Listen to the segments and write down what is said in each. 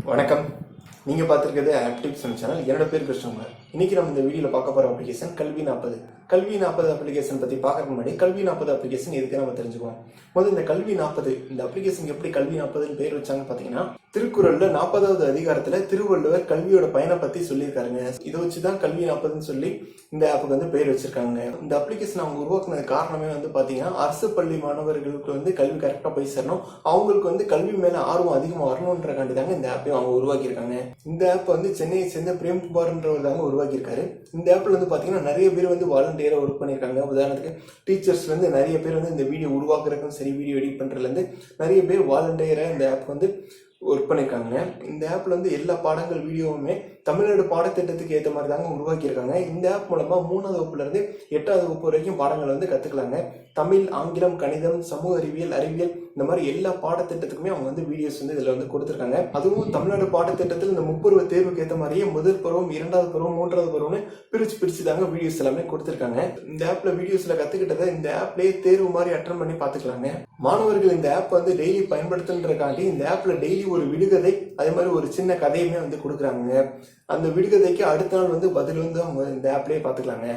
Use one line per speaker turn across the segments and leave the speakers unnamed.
வணக்கம். நீங்கள் பார்த்துருக்கிறது AppTipsTamil channel. என்னோட பேர் கிருஷ்ணகுமார். இன்றைக்கி நம்ம இந்த வீடியோவில் பார்க்க போகிற அப்ளிகேஷன் Kalvi40. Kalvi40 அப்ளிகேஷன் பற்றி பார்க்கறதுக்கு முன்னாடி Kalvi40 அப்ளிகேஷன் எதுக்கு நம்ம தெரிஞ்சுக்குவோம். முதல்ல இந்த Kalvi40 இந்த அப்ளிகேஷன் எப்படி Kalvi40ன்னு பேர் வச்சாங்கன்னு பார்த்தீங்கன்னா, திருக்குறளில் 40வது அதிகாரத்தில் திருவள்ளுவர் கல்வியோட பயனை பற்றி சொல்லியிருக்காருங்க. இதை வச்சு தான் Kalvi40ன்னு சொல்லி இந்த ஆப்புக்கு வந்து பேர் வச்சிருக்காங்க. இந்த அப்ளிகேஷன் அவங்க உருவாக்குனது காரணமே வந்து பார்த்தீங்கன்னா, அரசு பள்ளி மாணவர்களுக்கு வந்து கல்வி கரெக்டாக போய் சேரணும், அவங்களுக்கு வந்து கல்வி மேலே ஆர்வம் அதிகமாக வரணுன்றக்காண்டி தாங்க இந்த ஆப்பையும் அவங்க உருவாக்கியிருக்காங்க. இந்த ஆப் வந்து சென்னையை சேர்ந்த பிரேம்குமார்ன்றவர் தாங்க உருவாக்கியிருக்காரு. இந்த ஆப்பில் வந்து பார்த்தீங்கன்னா நிறைய பேர் வந்து வாலண்டியராக ஒர்க் பண்ணியிருக்காங்க. உதாரணத்துக்கு டீச்சர்ஸ்லேருந்து நிறைய பேர் வந்து இந்த வீடியோ உருவாக்குறதுக்கும் சரி, வீடியோ எடிட் பண்ணுறதுலேருந்து நிறைய பேர் வாலண்டியராக இந்த ஆப் வந்து ஒர்க் பண்ணியிருக்காங்க. இந்த ஆப்பில் வந்து எல்லா பாடங்கள் வீடியோவுமே தமிழ்நாடு பாடத்திட்டத்துக்கு ஏற்ற மாதிரி தாங்க உருவாக்கியிருக்காங்க. இந்த ஆப் மூலமாக 3வது வகுப்புலேருந்து 8வது வகுப்பு வரைக்கும் பாடங்கள் வந்து கற்றுக்கலாங்க. தமிழ், ஆங்கிலம், கணிதம், சமூக அறிவியல் இந்த மாதிரி எல்லா பாடத்திட்டத்துக்குமே அவங்க வந்து வீடியோஸ் வந்து இதில் வந்து கொடுத்துருக்காங்க. அதுவும் தமிழ்நாடு பாடத்திட்டத்தில் இந்த 30 தேர்வுக்கு ஏற்ற மாதிரியே முதல் பருவம், 2வது பருவம், 3வது பருவம்னு பிரித்து தாங்க வீடியோஸ் எல்லாமே கொடுத்துருக்காங்க. இந்த ஆப்பில் வீடியோஸில் கற்றுக்கிட்டதை இந்த ஆப்லேயே தேர்வு மாதிரி அட்டன் பண்ணி பார்த்துக்கலாங்க. மாணவர்கள் இந்த ஆப் வந்து டெய்லி பயன்படுத்துன்றக்காண்டி இந்த ஆப்பில் டெய்லி ஒரு விடுகதை, அதே மாதிரி ஒரு சின்ன கதையுமே வந்து கொடுக்குறாங்க. அந்த விடுகதைக்கு அடுத்த நாள் வந்து பதில் வந்து அவங்க இந்த ஆப்லேயே பார்த்துக்கலாங்க.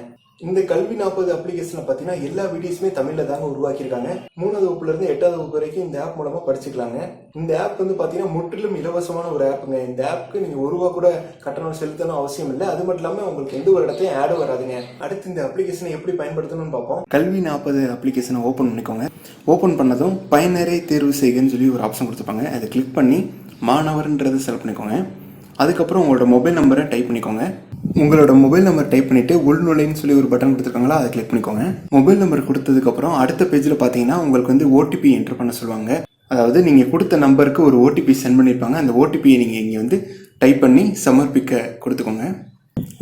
இந்த Kalvi40 அப்ளிகேஷனை பார்த்தீங்கன்னா எல்லா வீடியோஸுமே தமிழில் தாங்க உருவாக்கியிருக்காங்க. 3வது வகுப்புலேருந்து 8வது வகுப்பு வரைக்கும் இந்த ஆப் மூலமாக படிச்சுக்கலாங்க. இந்த ஆப் வந்து பார்த்தீங்கன்னா முற்றிலும் இலவசமான ஒரு ஆப்புங்க. இந்த ஆப்புக்கு நீங்கள் ₹1 கூட கட்டணம் செலுத்தணும் அவசியம் இல்லை. அது மட்டும் இல்லாமல் உங்களுக்கு எந்த ஒரு இடத்தையும் ஆடும் வராதுங்க. அடுத்து இந்த அப்ளிகேஷனை எப்படி பயன்படுத்தணும்னு பார்ப்போம். Kalvi40 அப்ளிகேஷனை ஓப்பன் பண்ணிக்கோங்க. ஓப்பன் பண்ணதும் பயனரை தேர்வு செய்கன்னு சொல்லி ஒரு ஆப்ஷன் கொடுத்துருப்பாங்க. அதை கிளிக் பண்ணி மாணவர்ன்றதை செலக்ட் பண்ணிக்கோங்க. அதுக்கப்புறம் உங்களோட மொபைல் நம்பரை டைப் பண்ணிக்கோங்க. உங்களோட மொபைல் நம்பர் டைப் பண்ணிவிட்டு உள்நுழைன்னு சொல்லி ஒரு பட்டன் கொடுத்துருக்காங்களா, அதை கிளிக் பண்ணிக்கோங்க. மொபைல் நம்பர் கொடுத்ததுக்கப்புறம் அடுத்த பேஜில் பார்த்தீங்கன்னா உங்களுக்கு வந்து ஓடிபி என்டர் பண்ண சொல்லுவாங்க. அதாவது நீங்கள் கொடுத்த நம்பருக்கு ஒரு ஓடிபி சென்ட் பண்ணியிருப்பாங்க. அந்த ஓடிபியை நீங்கள் இங்கே வந்து டைப் பண்ணி சமர்ப்பிக்க கொடுத்துக்கோங்க.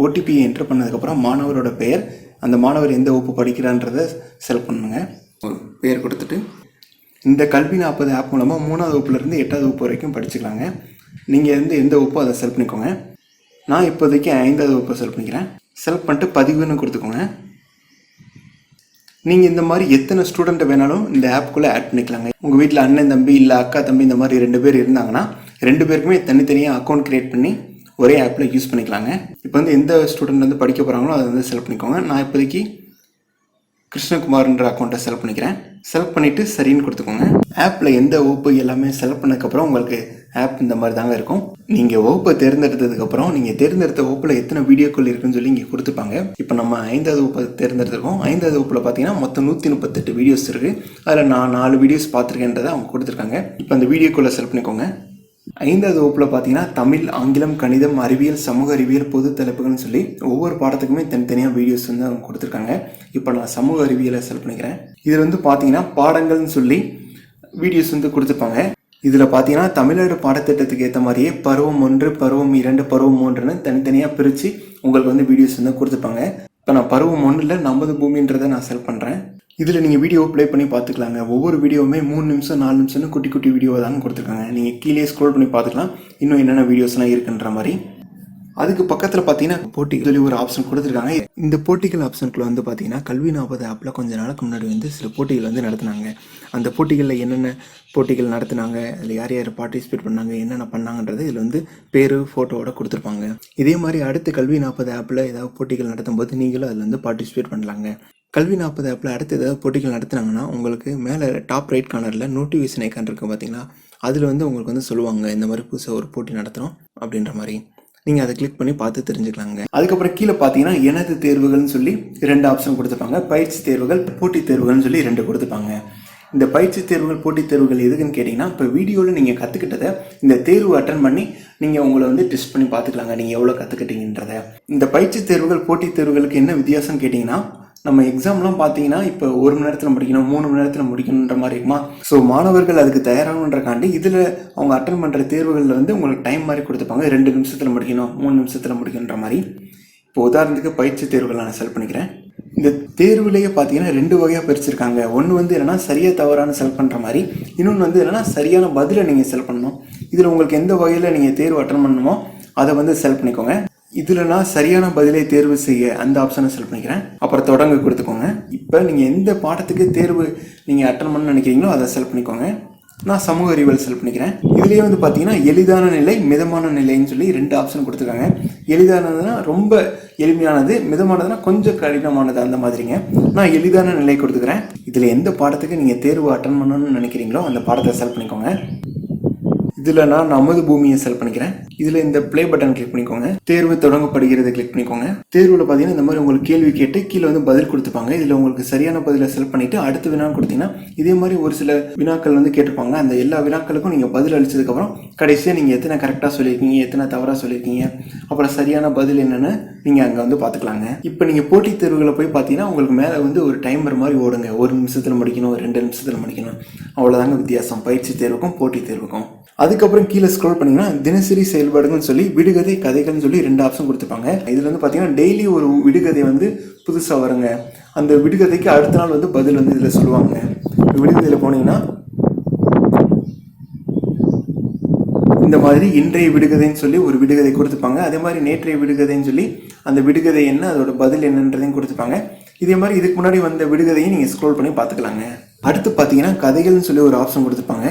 ஓடிபியை என்டர் பண்ணதுக்கப்புறம் மாணவரோட பெயர், அந்த மாணவர் எந்த வகுப்பு படிக்கிறான்றதை செலக்ட் பண்ணுங்க. பெயர் கொடுத்துட்டு இந்த Kalvi40 ஆப் மூலமாக 3வது வகுப்புலேருந்து 8வது வகுப்பு வரைக்கும் படிச்சுக்கலாங்க. நீங்கள் வந்து எந்த வகுப்போ அதை செலக்ட் பண்ணிக்கோங்க. நான் இப்போதைக்கு 5வது வகுப்பை செலக்ட் பண்ணிக்கிறேன். செலக்ட் பண்ணிட்டு பதிவுன்னு கொடுத்துக்கோங்க. நீங்கள் இந்த மாதிரி எத்தனை ஸ்டூடெண்ட்டை வேணாலும் இந்த ஆப்புக்குள்ளே ஆட் பண்ணிக்கலாங்க. உங்கள் வீட்டில் அண்ணன் தம்பி இல்லை அக்கா தம்பி இந்த மாதிரி 2 பேர் இருந்தாங்கன்னா 2 பேருக்குமே தனித்தனியாக அக்கௌண்ட் க்ரியேட் பண்ணி ஒரே ஆப்பில் யூஸ் பண்ணிக்கலாங்க. இப்போ வந்து எந்த ஸ்டூடெண்ட் வந்து படிக்க போகிறாங்களோ அதை வந்து செலக்ட் பண்ணிக்கோங்க. நான் இப்போதைக்கு கிருஷ்ணகுமார்ன்ற அக்கௌண்ட்டை செலக்ட் பண்ணிக்கிறேன். செலக்ட் பண்ணிவிட்டு சரின்னு கொடுத்துக்கோங்க. ஆப்பில் எந்த வகுப்பு எல்லாமே செலக்ட் பண்ணதுக்கப்புறம் உங்களுக்கு ஆப் இந்த மாதிரி தாங்க இருக்கும். நீங்கள் வகுப்பை தேர்ந்தெடுத்ததுக்கப்புறம் நீங்கள் தேர்ந்தெடுத்த வகுப்பில் எத்தனை வீடியோக்கள் இருக்குன்னு சொல்லி இங்கே கொடுத்துருப்பாங்க. இப்போ நம்ம 5வது வகுப்பை தேர்ந்தெடுத்திருக்கோம். 5வது வகுப்பில் பார்த்தீங்கன்னா மொத்தம் 138 வீடியோஸ் இருக்குது. அதில் நான் 4 வீடியோஸ் பார்த்துருக்கேன்றதை அவங்க கொடுத்துருக்காங்க. இப்போ அந்த வீடியோக்குள்ளே செலக்ட் பண்ணிக்கோங்க. 5வது வகுப்பில் பார்த்தீங்கன்னா தமிழ், ஆங்கிலம், கணிதம், அறிவியல், சமூக அறிவியல், பொது தலைப்புகள்னு சொல்லி ஒவ்வொரு பாடத்துக்குமே தனித்தனியாக வீடியோஸ் வந்து அவங்க கொடுத்துருக்காங்க. இப்போ நான் சமூக அறிவியலை செலக்ட் பண்ணிக்கிறேன். இதில் வந்து பார்த்தீங்கன்னா பாடங்கள்னு சொல்லி வீடியோஸ் வந்து கொடுத்துருப்பாங்க. இதில் பார்த்தீங்கன்னா தமிழ்நாடு பாடத்திட்டத்துக்கு ஏற்ற மாதிரியே பருவம் 1, பருவம் 2, பருவம் 3ன்னு தனித்தனியாக பிரித்து உங்களுக்கு வந்து வீடியோஸ் வந்து கொடுத்துருப்பாங்க. இப்போ நான் பருவம் 1ல் நமது பூமின்றதை நான் செலக்ட் பண்ணுறேன். இதில் நீங்கள் வீடியோ ப்ளே பண்ணி பார்த்துக்கலாங்க. ஒவ்வொரு வீடியோவுமே 3 நிமிஷம் 4 நிமிஷம்னு குட்டி குட்டி வீடியோ தாங்க கொடுத்துருக்காங்க. நீங்கள் கீழே ஸ்க்ரோல் பண்ணி பார்த்துக்கலாம் இன்னும் என்னென்ன வீடியோஸ்லாம் இருக்குன்ற மாதிரி. அதுக்கு பக்கத்தில் பார்த்தீங்கன்னா போட்டிகள் சொல்லி ஒரு ஆப்ஷன் கொடுத்துருக்காங்க. இந்த போட்டிகள் ஆப்ஷனுக்குள்ள வந்து பார்த்தீங்கன்னா Kalvi40 ஆப்பில் கொஞ்ச நாளுக்கு முன்னாடி வந்து சில போட்டிகள் வந்து நடத்தினாங்க. அந்த போட்டிகளில் என்னென்ன போட்டிகள் நடத்தினாங்க, அதில் யார் யார் பார்ட்டிசிபேட் பண்ணாங்க, என்னென்ன பண்ணாங்கன்றது இதில் வந்து பேர் ஃபோட்டோவோட கொடுத்துருப்பாங்க. இதே மாதிரி அடுத்து Kalvi40 ஆப்பில் ஏதாவது போட்டிகள் நடத்தும் போது நீங்களும் அதில் வந்து பார்ட்டிசிபேட் பண்ணலாங்க. Kalvi40 ஆப்பில் அடுத்து ஏதாவது போட்டிகள் நடத்தினாங்கன்னா உங்களுக்கு மேலே டாப் ரைட் கார்னரில் நோட்டிஃபிகேஷன் ஐக்கான் இருக்குது பார்த்தீங்களா, அதில் வந்து உங்களுக்கு வந்து சொல்லுவாங்க இந்த மாதிரி புதுசாக ஒரு போட்டி நடத்துகிறோம் அப்படின்ற மாதிரி. நீங்கள் அதை கிளிக் பண்ணி பார்த்து தெரிஞ்சுக்கலாங்க. அதுக்கப்புறம் கீழே பார்த்தீங்கன்னா எனது தேர்வுகள்னு சொல்லி 2 ஆப்ஷன் கொடுத்துருப்பாங்க. பயிற்சி தேர்வுகள், போட்டித் தேர்வுகள்னு சொல்லி 2 கொடுத்துருப்பாங்க. இந்த பயிற்சி தேர்வுகள், போட்டித் தேர்வுகள் எதுக்குன்னு கேட்டிங்கன்னா, இப்போ வீடியோவில் நீங்கள் கற்றுக்கிட்டதை இந்த தேர்வு அட்டன் பண்ணி நீங்கள் உங்களை வந்து டெஸ்ட் பண்ணி பார்த்துக்கலாங்க நீங்கள் எவ்வளோ கற்றுக்கிட்டீங்கன்றதை. இந்த பயிற்சி தேர்வுகள், போட்டித் தேர்வுகளுக்கு என்ன வித்தியாசம்னு கேட்டிங்கன்னா, நம்ம எக்ஸாம்லாம் பார்த்தீங்கன்னா இப்போ 1 மணி நேரத்தில் முடிக்கணும், 3 மணி நேரத்தில் முடிக்கணுன்ற மாதிரி இருக்குமா. ஸோ மாணவர்கள் அதுக்கு தயாராகணுன்றக்காண்டி இதில் அவங்க அட்டன் பண்ணுற தேர்வுகளில் வந்து உங்களுக்கு டைம் மாதிரி கொடுத்துப்பாங்க. 2 நிமிஷத்தில் முடிக்கணும், 3 நிமிஷத்தில் முடிக்கணுன்ற மாதிரி. இப்போ உதாரணத்துக்கு பயிற்சி தேர்வுகள் நான் செலக்ட் பண்ணிக்கிறேன். இந்த தேர்வுலேயே பார்த்தீங்கன்னா 2 வகையாக பிரிச்சிருக்காங்க. ஒன்று வந்து என்னென்னா சரியாக தவறான செலக்ட் பண்ணுற மாதிரி, இன்னொன்று வந்து என்னென்னா சரியான பதிலை நீங்கள் செலக்ட் பண்ணணும். இதில் உங்களுக்கு எந்த வகையில் நீங்கள் தேர்வு அட்டன் பண்ணணுமோ அதை வந்து செலக்ட் பண்ணிக்கோங்க. இதில் நான் சரியான பதிலை தேர்வு செய்ய அந்த ஆப்ஷனை செலக்ட் பண்ணிக்கிறேன். அப்புறம் தொடங்க கொடுத்துக்கோங்க. இப்போ நீங்கள் எந்த பாடத்துக்கு தேர்வு நீங்கள் அட்டன் பண்ண நினைக்கிறீங்களோ அதை செலக்ட் பண்ணிக்கோங்க. நான் சமூக அறிவியல் செலக்ட் பண்ணிக்கிறேன். இதுலேயே வந்து பார்த்தீங்கன்னா எளிதான நிலை, மிதமான நிலைன்னு சொல்லி 2 ஆப்ஷன் கொடுத்துருக்காங்க. எளிதானதுன்னா ரொம்ப எளிமையானது, மிதமானதுன்னா கொஞ்சம் கடினமானது, அந்த மாதிரிங்க. நான் எளிதான நிலை கொடுத்துக்கிறேன். இதில் எந்த பாடத்துக்கு நீங்கள் தேர்வு அட்டன் பண்ணணும்னு நினைக்கிறீங்களோ அந்த பாடத்தை செலக்ட் பண்ணிக்கோங்க. இதில் நான் நமது பூமியை செலக்ட் பண்ணிக்கிறேன். இதில் இந்த ப்ளே பட்டன் கிளிக் பண்ணிக்கோங்க. தேர்வு தொடங்கப்படுகிறது கிளிக் பண்ணிக்கோங்க. தேர்வில் பார்த்தீங்கன்னா இந்த மாதிரி உங்களுக்கு கேள்வி கேட்டு கீழே வந்து பதில் கொடுத்துப்பாங்க. இதில் உங்களுக்கு சரியான பதிலை செலக்ட் பண்ணிவிட்டு அடுத்த வினா கொடுத்தீங்கன்னா இதே மாதிரி ஒரு சில வினாக்கள் வந்து கேட்டிருப்பாங்க. அந்த எல்லா வினாக்களுக்கும் நீங்கள் பதில் அளித்ததுக்கப்புறம் கடைசியாக நீங்கள் எத்தனை கரெக்டாக சொல்லியிருக்கீங்க, எத்தனை தவறாக சொல்லியிருக்கீங்க, அப்புறம் சரியான பதில் என்னென்னு நீங்கள் அங்கே வந்து பார்த்துக்கலாங்க. இப்போ நீங்கள் போட்டித் தேர்வுகளை போய் பார்த்தீங்கன்னா உங்களுக்கு மேலே வந்து ஒரு டைமர் மாதிரி ஓடுங்க. 1 நிமிஷத்தில் முடிக்கணும், 2 நிமிஷத்தில் முடிக்கணும், அவ்வளோதாங்க வித்தியாசம் பயிற்சி தேர்வுக்கும் போட்டித் தேர்வுக்கும். அதுக்கப்புறம் கீழே ஸ்க்ரோல் பண்ணிங்கன்னா தினசரி செயல்பாடுகள்னு சொல்லி விடுகதை, கதைகள்னு சொல்லி 2 ஆப்ஷன் கொடுத்துருப்பாங்க. இதில் வந்து பார்த்தீங்கன்னா டெய்லி ஒரு விடுகதை வந்து புதுசாக வருங்க. அந்த விடுகதைக்கு அடுத்த நாள் வந்து பதில் வந்து இதில் சொல்லுவாங்க. விடுகதையில் போனீங்கன்னா இந்த மாதிரி இன்றைய விடுகதைன்னு சொல்லி ஒரு விடுகதை கொடுத்துப்பாங்க. அதே மாதிரி நேற்றைய விடுகதைன்னு சொல்லி அந்த விடுகதை என்ன, அதோட பதில் என்னன்றதையும் கொடுத்துப்பாங்க. இதே மாதிரி இதுக்கு முன்னாடி வந்த விடுகதையும் நீங்கள் ஸ்க்ரோல் பண்ணி பார்த்துக்கலாங்க. அடுத்து பார்த்தீங்கன்னா கதைகள்னு சொல்லி ஒரு ஆப்ஷன் கொடுத்துருப்பாங்க.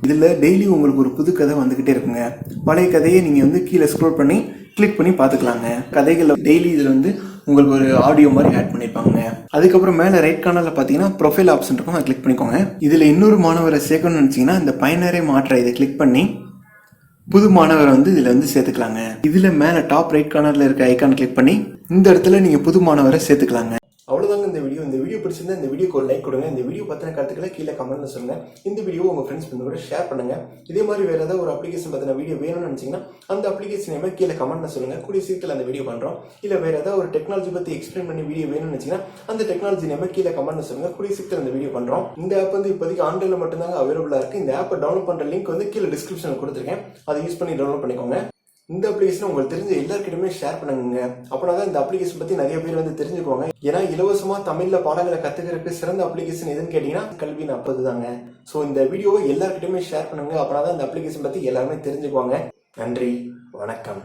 இதில் டெய்லி உங்களுக்கு ஒரு புது கதை வந்துக்கிட்டே இருக்குங்க. பழைய கதையை நீங்கள் வந்து கீழே ஸ்க்ரோல் பண்ணி கிளிக் பண்ணி பார்த்துக்கலாங்க. கதைகள் டெய்லி இதில் வந்து உங்களுக்கு ஒரு ஆடியோ மாதிரி ஆட் பண்ணியிருப்பாங்க. அதுக்கப்புறம் மேலே ரைட் கார்னரில் பார்த்தீங்கன்னா ப்ரொஃபைல் ஆப்ஷன் இருக்கும், அதை கிளிக் பண்ணிக்கோங்க. இதில் இன்னொரு மாணவரை சேர்க்கணும்னு நினச்சிங்கன்னா இந்த பயனரை மாற்ற இதை கிளிக் பண்ணி புது மாணவரை வந்து இதில் வந்து சேர்த்துக்கலாங்க. இதில் மேலே டாப் ரைட் கார்னரில் இருக்க ஐக்கான் கிளிக் பண்ணி இந்த இடத்துல நீங்கள் புது மாணவரை சேர்த்துக்கலாங்க. அவ்வளோதாங்க இந்த வீடியோ பிடிச்சிருந்தா இந்த வீடியோக்கு ஒரு லைக் கொடுங்க. இந்த வீடியோ பற்றின கருத்துக்களை கீழே கமெண்ட்ல சொல்லுங்க. இந்த வீடியோ உங்கள் ஃப்ரெண்ட்ஸ் கூட ஷேர் பண்ணுங்க. இதே மாதிரி வேறு ஏதாவது ஒரு அப்ளிகேஷன் பற்றின வீடியோ வேணும்னு நினச்சிங்கன்னா அந்த அப்ளிகேஷன் கீழே கமெண்ட்ல சொல்லுங்க. கூடிய சீக்கிரத்தில் அந்த வீடியோ பண்ணுறோம். இல்லை வேறு ஏதாவது ஒரு டெக்னாலஜி பற்றி எக்ஸ்பிளைன் பண்ணி வீடியோ வேணும்னு நினச்சிங்கன்னா அந்த டெக்னாலஜி கீழே கமெண்ட்ல சொல்லுங்க. கூடிய சீக்கிரத்தில் அந்த வீடியோ பண்ணுறோம். இந்த ஆப் வந்து இப்போதைக்கு ஆன்லைனில் மட்டும்தாங்க அவைலபிளாக இருக்குது. இந்த ஆப்பை டவுன்லோட் பண்ணுற லிங்க் வந்து கீழே டிஸ்கிரிப்ஷனில் கொடுத்துருக்கேன். அதை யூஸ் பண்ணி டவுன்லோட் பண்ணிக்கோங்க. இந்த அப்ளிகேஷன் உங்களுக்கு தெரிஞ்ச எல்லாருக்கிட்டுமே ஷேர் பண்ணுங்க. அப்படின்னா தான் இந்த அப்ளிகேஷன் பற்றி நிறைய பேர் வந்து தெரிஞ்சுக்குவாங்க. ஏன்னா இலவசமாக தமிழில் பாடங்களை கற்றுக்கிறதுக்கு சிறந்த அப்ளிகேஷன் எதுன்னு கேட்டிங்கன்னா கல்வி40 தாங்க. ஸோ இந்த வீடியோவை எல்லாருக்கிட்டுமே ஷேர் பண்ணுங்க. அப்படின்னா தான் இந்த அப்ளிகேஷன் பற்றி எல்லாருமே தெரிஞ்சுக்குவாங்க. நன்றி, வணக்கம்.